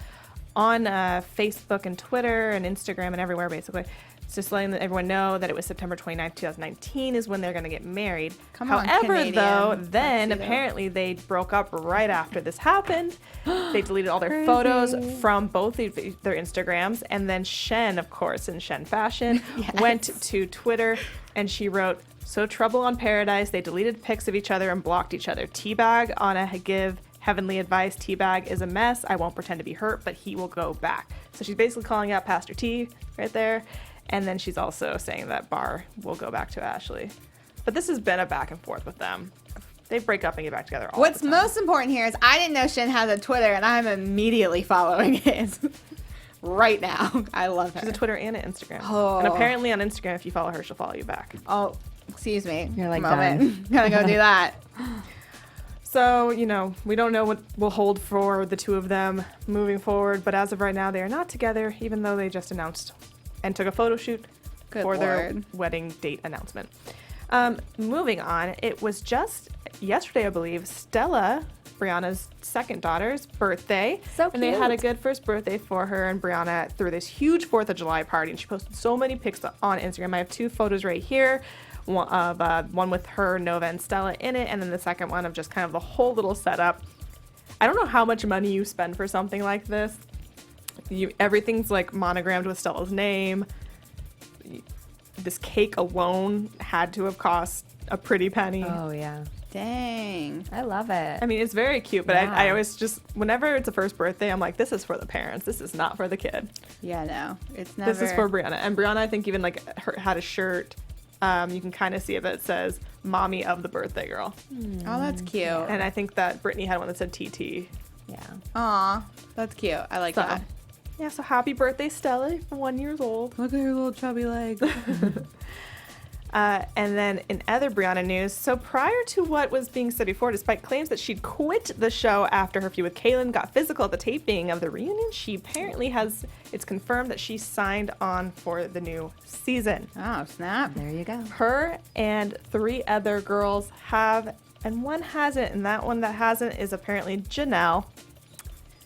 Speaker 3: on Facebook and Twitter and Instagram and everywhere, basically. It's just letting everyone know that it was September 29th, 2019 is when they're going to get married. However, though, then apparently they broke up right after this happened. They deleted all their photos from both their Instagrams. And then Shen, of course, in Shen fashion, went to Twitter and she wrote, "So trouble on Paradise. They deleted pics of each other and blocked each other. Teabag on a give heavenly advice. Teabag is a mess. I won't pretend to be hurt, but he will go back." So she's basically calling out Pastor T right there. And then she's also saying that Bar will go back to Ashley. But this has been a back and forth with them. They break up and get back together all
Speaker 1: What's
Speaker 3: the time.
Speaker 1: most important here is I didn't know Shin has a Twitter, and I'm immediately following it right now. I love her.
Speaker 3: She's a Twitter and an Instagram.
Speaker 1: Oh.
Speaker 3: And apparently on Instagram, if you follow her, she'll follow you back.
Speaker 1: Oh, excuse me.
Speaker 4: You're like,
Speaker 1: done. Gotta go do that.
Speaker 3: So, we don't know what will hold for the two of them moving forward. But as of right now, they are not together, even though they just announced and took a photo shoot for their wedding date announcement. Moving on, it was just yesterday, I believe, Stella, Brianna's second daughter's birthday.
Speaker 4: So cute.
Speaker 3: And they had a good first birthday for her and Brianna through this huge 4th of July party. And she posted so many pics on Instagram. I have 2 photos right here. One with her, Nova, and Stella in it. And then the second one of just kind of the whole little setup. I don't know how much money you spend for something like this. Everything's monogrammed with Stella's name. This cake alone had to have cost a pretty penny.
Speaker 4: Oh, yeah.
Speaker 1: Dang.
Speaker 4: I love it.
Speaker 3: I mean, it's very cute, but
Speaker 4: Yeah.
Speaker 3: I always just, whenever it's a first birthday, I'm like, this is for the parents. This is not for the kid.
Speaker 1: Yeah, no. It's never.
Speaker 3: This is for Brianna. And Brianna, I think, even had a shirt. You can kind of see it, but it says "Mommy of the Birthday Girl."
Speaker 1: Oh, that's cute.
Speaker 3: And I think that Brittany had one that said TT.
Speaker 4: Yeah.
Speaker 1: Aw, that's cute. I like
Speaker 3: So,
Speaker 1: that.
Speaker 3: yeah, so happy birthday, Stella, 1 year old.
Speaker 1: Look at her little chubby legs.
Speaker 3: And then in other Brianna news, so prior to what was being said before, despite claims that she'd quit the show after her feud with Kailyn got physical at the taping of the reunion, she apparently it's confirmed that she signed on for the new season.
Speaker 1: Oh, snap.
Speaker 4: There you go.
Speaker 3: Her and 3 other girls have, and one hasn't, and that one that hasn't is apparently Janelle.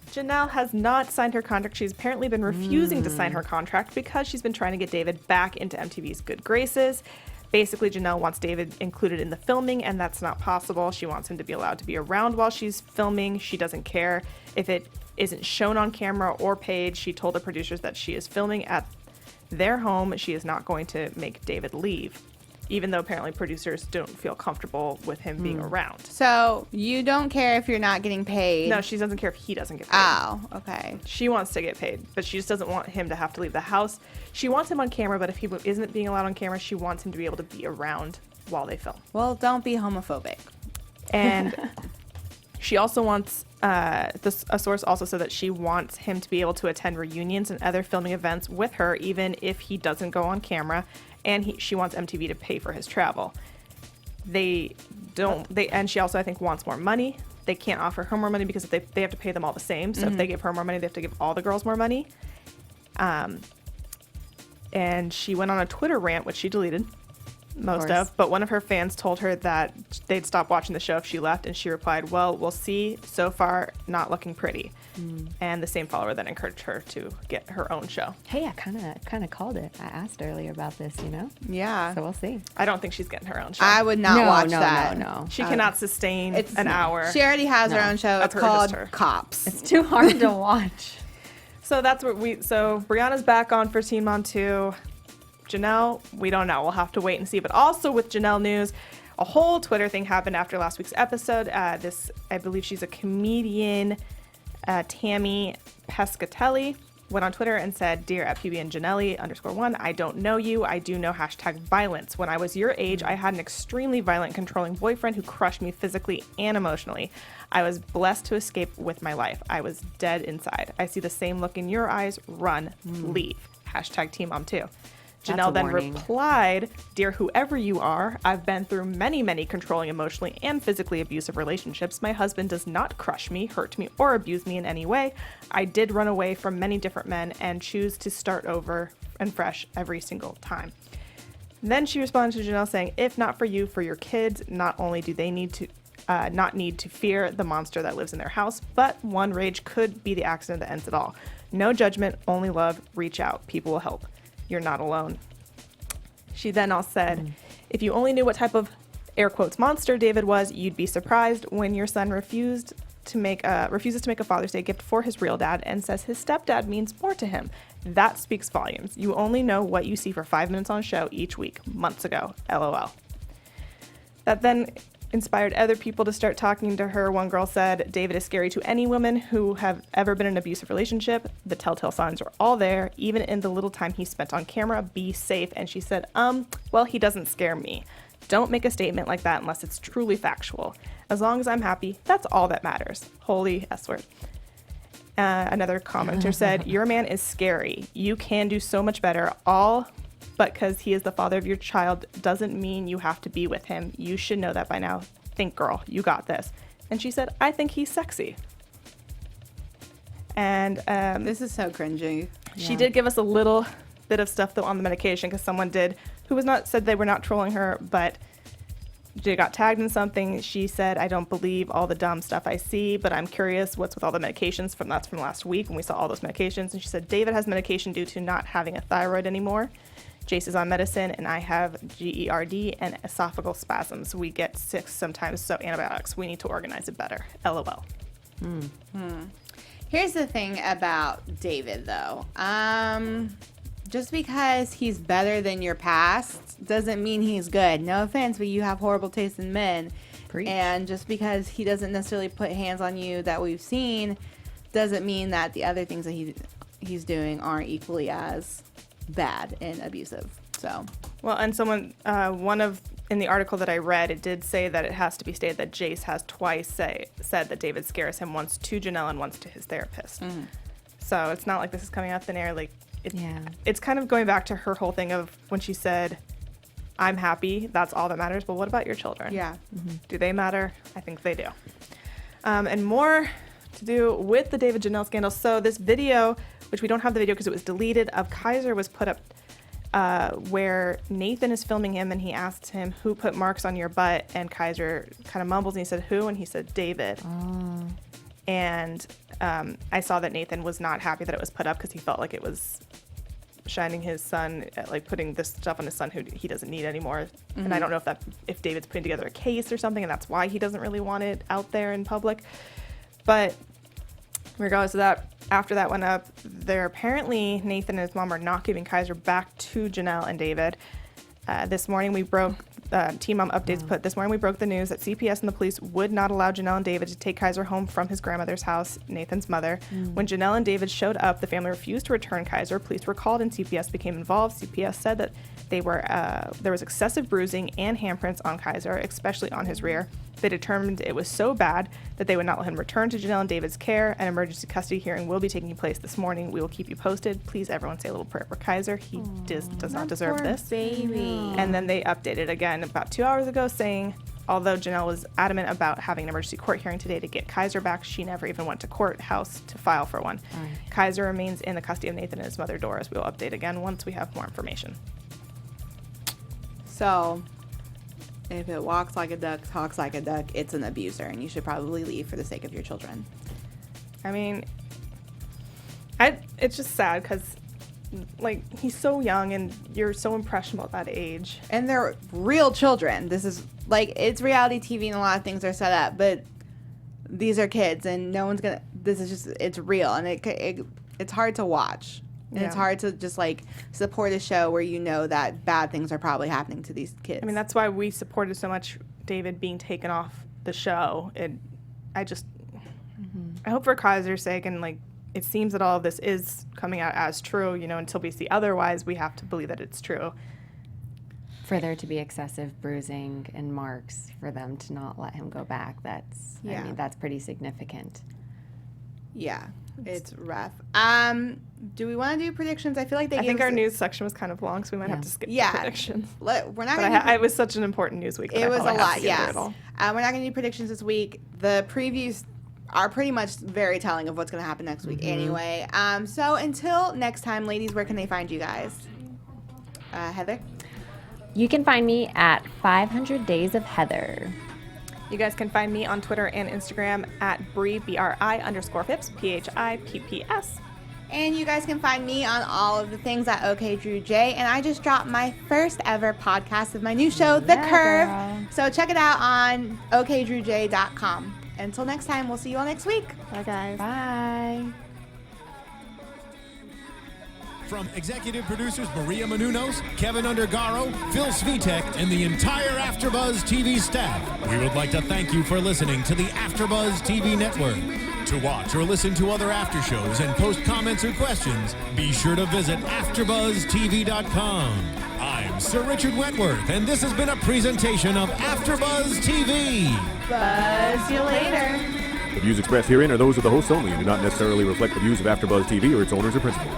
Speaker 3: Janelle has not signed her contract. She's apparently been refusing to sign her contract because she's been trying to get David back into MTV's good graces. Basically, Janelle wants David included in the filming, and that's not possible. She wants him to be allowed to be around while she's filming. She doesn't care if it isn't shown on camera or paid. She told the producers that she is filming at their home. She is not going to make David leave, even though apparently producers don't feel comfortable with him being around.
Speaker 1: So you don't care if you're not getting paid?
Speaker 3: No, she doesn't care if he doesn't get paid.
Speaker 1: Oh, okay.
Speaker 3: She wants to get paid, but she just doesn't want him to have to leave the house. She wants him on camera, but if he isn't being allowed on camera, she wants him to be able to be around while they film.
Speaker 1: Well, don't be homophobic.
Speaker 3: And she also wants, a source also said that she wants him to be able to attend reunions and other filming events with her, even if he doesn't go on camera. And she wants MTV to pay for his travel. And she also, I think, wants more money. They can't offer her more money because they have to pay them all the same. So if they give her more money, they have to give all the girls more money. And she went on a Twitter rant, which she deleted most of. But one of her fans told her that they'd stop watching the show if she left. And she replied, "Well, we'll see. So far, not looking pretty." And the same follower then encouraged her to get her own show.
Speaker 4: Hey, I kind of called it. I asked earlier about this,
Speaker 1: Yeah.
Speaker 4: So we'll see.
Speaker 3: I don't think she's getting her own show.
Speaker 1: I would not watch that.
Speaker 4: No.
Speaker 3: She cannot sustain an hour.
Speaker 1: She already has her own show.
Speaker 3: I've
Speaker 1: It's
Speaker 3: heard
Speaker 1: called
Speaker 3: just her.
Speaker 1: Cops.
Speaker 4: It's too hard to watch.
Speaker 3: So that's what so Brianna's back on for Teen Mom 2. Janelle, we don't know. We'll have to wait and see. But also with Janelle news, a whole Twitter thing happened after last week's episode. I believe she's a comedian, Tammy Pescatelli. went on Twitter and said, "Dear at PB and Janelle _1, I don't know you. I do know #violence. When I was your age, I had an extremely violent, controlling boyfriend who crushed me physically and emotionally. I was blessed to escape with my life. I was dead inside. I see the same look in your eyes. Run, leave. #Team Mom too." Janelle then replied, "Dear whoever you are, I've been through many, many controlling, emotionally, and physically abusive relationships. My husband does not crush me, hurt me, or abuse me in any way. I did run away from many different men and choose to start over and fresh every single time." Then she responded to Janelle saying, "If not for you, for your kids, not only do they not need to fear the monster that lives in their house, but one rage could be the accident that ends it all. No judgment, only love. Reach out. People will help. You're not alone." She then also said, "If you only knew what type of air quotes monster David was, you'd be surprised when your son refuses to make a Father's Day gift for his real dad and says his stepdad means more to him. That speaks volumes. You only know what you see for 5 minutes on a show each week, months ago. LOL." That then inspired other people to start talking to her. One girl said, "David is scary to any women who have ever been in an abusive relationship. The telltale signs are all there, even in the little time he spent on camera. Be safe." And she said, well, he doesn't scare me. Don't make a statement like that unless it's truly factual. As long as I'm happy, that's all that matters. Holy S word." Another commenter said, "Your man is scary. You can do so much better. But because he is the father of your child doesn't mean you have to be with him. You should know that by now. Think, girl, you got this." And she said, "I think he's sexy." And
Speaker 1: This is so cringy.
Speaker 3: she did give us a little bit of stuff though on the medication, because someone said they were not trolling her, but they got tagged in something. She said, "I don't believe all the dumb stuff I see, but I'm curious what's with all the medications." That's from last week when we saw all those medications. And she said, "David has medication due to not having a thyroid anymore. Jace is on medicine, and I have GERD and esophageal spasms. We get sick sometimes, so antibiotics. We need to organize it better. LOL."
Speaker 1: Here's the thing about David, though. Just because he's better than your past doesn't mean he's good. No offense, but you have horrible taste in men.
Speaker 4: Preach.
Speaker 1: And just because he doesn't necessarily put hands on you that we've seen doesn't mean that the other things that he's doing aren't equally as bad and abusive. So,
Speaker 3: well, and someone, in the article that I read, it did say that it has to be stated that Jace has twice said that David scares him, once to Janelle and once to his therapist. So it's not like this is coming out of thin air. Like, it's kind of going back to her whole thing of when she said, "I'm happy, that's all that matters." But what about your children?
Speaker 1: yeah.
Speaker 3: Do they matter? I think they do. And more to do with the David Janelle scandal. So this video, which we don't have the video because it was deleted, of Kaiser was put up where Nathan is filming him, and he asked him, "Who put marks on your butt?" And Kaiser kind of mumbles and he said, "Who?" And he said, "David." And I saw that Nathan was not happy that it was put up because he felt like it was shining his son, like putting this stuff on his son who he doesn't need anymore. And I don't know if David's putting together a case or something, and that's why he doesn't really want it out there in public. But regardless of that, after that went up, apparently Nathan and his mom are not giving Kaiser back to Janelle and David. This morning we broke, Team Mom Updates put, "This morning we broke the news that CPS and the police would not allow Janelle and David to take Kaiser home from his grandmother's house, Nathan's mother. When Janelle and David showed up, the family refused to return Kaiser. Police were called and CPS became involved. CPS said that there was excessive bruising and handprints on Kaiser, especially on his rear. They determined it was so bad that they would not let him return to Janelle and David's care. An emergency custody hearing will be taking place this morning. We will keep you posted. Please, everyone, say a little prayer for Kaiser. He does not deserve this."
Speaker 1: Baby.
Speaker 3: And then they updated again about 2 hours ago saying, although Janelle was adamant about having an emergency court hearing today to get Kaiser back, she never even went to courthouse to file for one. Kaiser remains in the custody of Nathan and his mother, Doris. We will update again once we have more information.
Speaker 1: So, if it walks like a duck, talks like a duck, it's an abuser, and you should probably leave for the sake of your children.
Speaker 3: I mean, it's just sad because, like, he's so young and you're so impressionable at that age.
Speaker 1: And they're real children. This is, like, it's reality TV and a lot of things are set up, but these are kids, and no one's gonna, this is just, it's real, and it's hard to watch. And it's hard to just, like, support a show where you know that bad things are probably happening to these kids.
Speaker 3: I mean, that's why we supported so much David being taken off the show. I hope for Kaiser's sake and, like, it seems that all of this is coming out as true, until we see otherwise, we have to believe that it's true.
Speaker 4: For there to be excessive bruising and marks, for them to not let him go back, I mean, that's pretty significant.
Speaker 1: Yeah, it's rough. Do we want to do predictions? I feel like
Speaker 3: I think our news section was kind of long, so we might have to skip the predictions.
Speaker 1: We're not.
Speaker 3: But it was such an important news week.
Speaker 1: It was a lot, yes. We're not going to do predictions this week. The previews are pretty much very telling of what's going to happen next week anyway. So until next time, ladies, where can they find you guys? Heather?
Speaker 4: You can find me at 500 Days of Heather.
Speaker 3: You guys can find me on Twitter and Instagram at Bri_Phipps, PHIPPS.
Speaker 1: And you guys can find me on all of the things at OKDrewJ. And I just dropped my first ever podcast of my new show, The Curve.
Speaker 4: Girl.
Speaker 1: So check it out on OKDrewJ.com. Until next time, we'll see you all next week.
Speaker 3: Bye, guys.
Speaker 4: Bye.
Speaker 2: From executive producers Maria Menounos, Keven Undergaro, Phil Svitek, and the entire AfterBuzz TV staff, we would like to thank you for listening to the AfterBuzz TV network. To watch or listen to other after shows and post comments or questions, be sure to visit AfterBuzzTV.com. I'm Sir Richard Wentworth, and this has been a presentation of AfterBuzz TV.
Speaker 1: Buzz you later.
Speaker 5: The views expressed herein are those of the hosts only and do not necessarily reflect the views of AfterBuzz TV or its owners or principals.